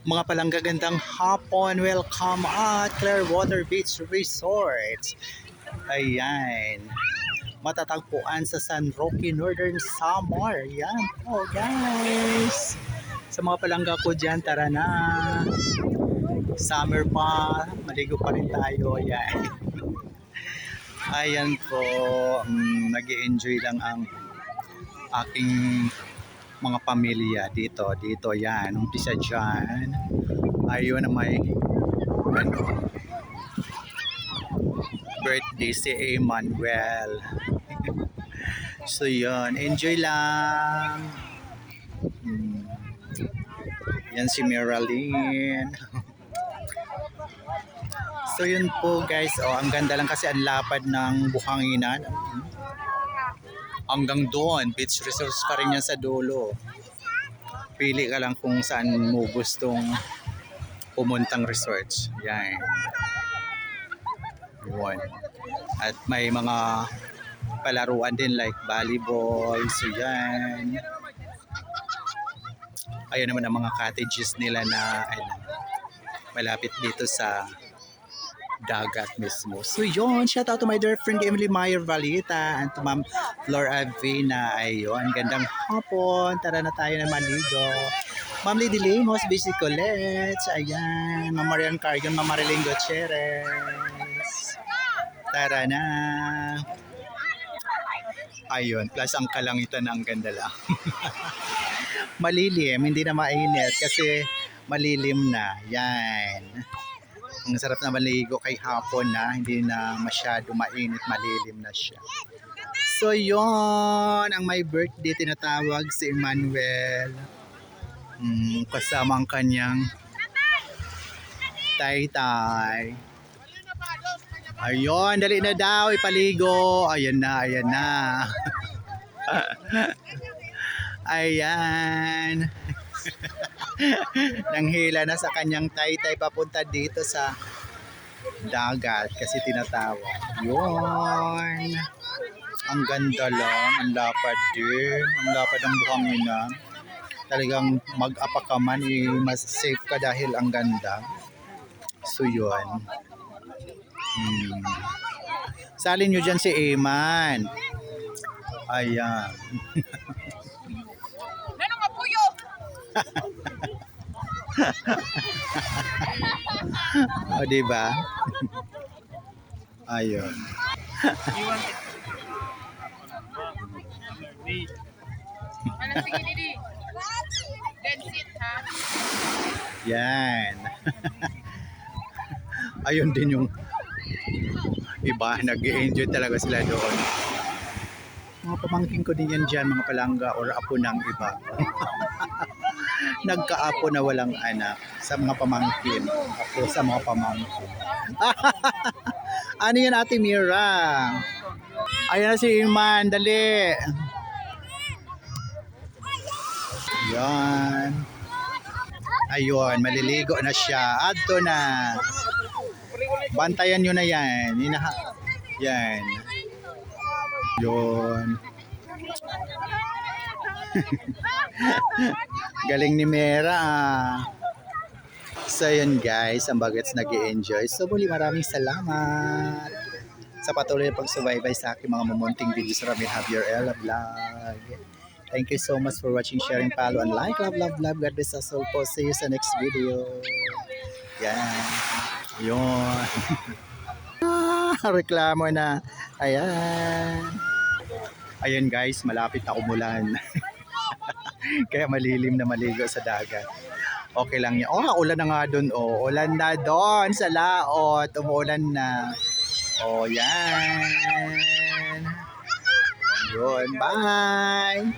Mga palanggagandang hapon, welcome at Clearwater Beach Resort. Ayan, matatagpuan sa San Roque, Northern Samar. Yan po guys. Sa mga palangga ko dyan, tara na. Summer pa, maligo pa rin tayo. Ayan. Ayan po, nag-i-enjoy lang ang aking mga pamilya dito yan, umpisa dyan. Ayun na may ano, birthday si Emmanuel. So yun, enjoy lang. Yan si Miraline. So yun po guys, ang ganda lang kasi ang lapad ng buhanginan. Hanggang doon, beach resorts pa rin yan sa dulo. Pili ka lang kung saan mo gustong pumuntang resorts. Yan. Yun. At may mga palaruan din like volleyball. So yan. Ayun naman ang mga cottages nila na malapit dito sa dagat mismo. So yun, shout out to my dear friend Emily Meyer Valita and to Ma'am Flor Avina. Ayun, gandang hapon. Tara na tayo na maligo. Ma'am Lady Lemos, Busy Colette. Ayan, Ma'am Marian Cargon, Ma'am Mariling Gutierrez. Tara na. Ayun, plus ang kalangitan ang ganda lang. Malilim, hindi na mainit kasi malilim na. Yan. Ang sarap na maligo kay hapon na, hindi na masyado mainit, malilim na siya. So yon, ang my birthday tinatawag si Emmanuel. Kasama ang kanyang tay-tay. Ayun, dali na daw, ipaligo. Ayan na, ayan na. Ayan. Nanghila na sa kanyang tay-tay papunta dito sa dagat kasi tinatawag. Yun. Ang ganda lang. Ang lapad din. Ang lapad ng buhanginan. Talagang mag-apa ka man, mas safe ka dahil ang ganda. So yun. Salin nyo dyan si Eman. Ayan. O diba? Ayun. Yan. Ayun din yung iba, nag-i-enjoy talaga sila doon. Mga pamangkin ko din yan dyan, mga palangga or apo ng iba. Nagkaapo na walang anak sa mga pamangkin. Ako sa mga pamangkin. Ano yan Ate Mira? Ayan na si Iman, dali. Yan. Ayun, maliligo na siya. Adto na. Bantayan nyo na yan. Yan. Yun. Galing ni Mera. So yun guys, ang bagets nag-i-enjoy. So muli maraming salamat sa patuloy na pagsubaybay sa aking mga mamunting videos sa Ramil Javier Ella Vlog. Thank you so much for watching, sharing, follow, and like. Love, love, love. God bless us all po. See you sa next video. Yan. Yun. Reklamo na. Ayan. Ayan guys, malapit na umulan. Kaya malilim na maligo sa dagat. Okay lang yan. Oh, ulan na nga doon. Oh, ulan na doon sa laot. Umuulan na. Oh, yan. Yun. Bye.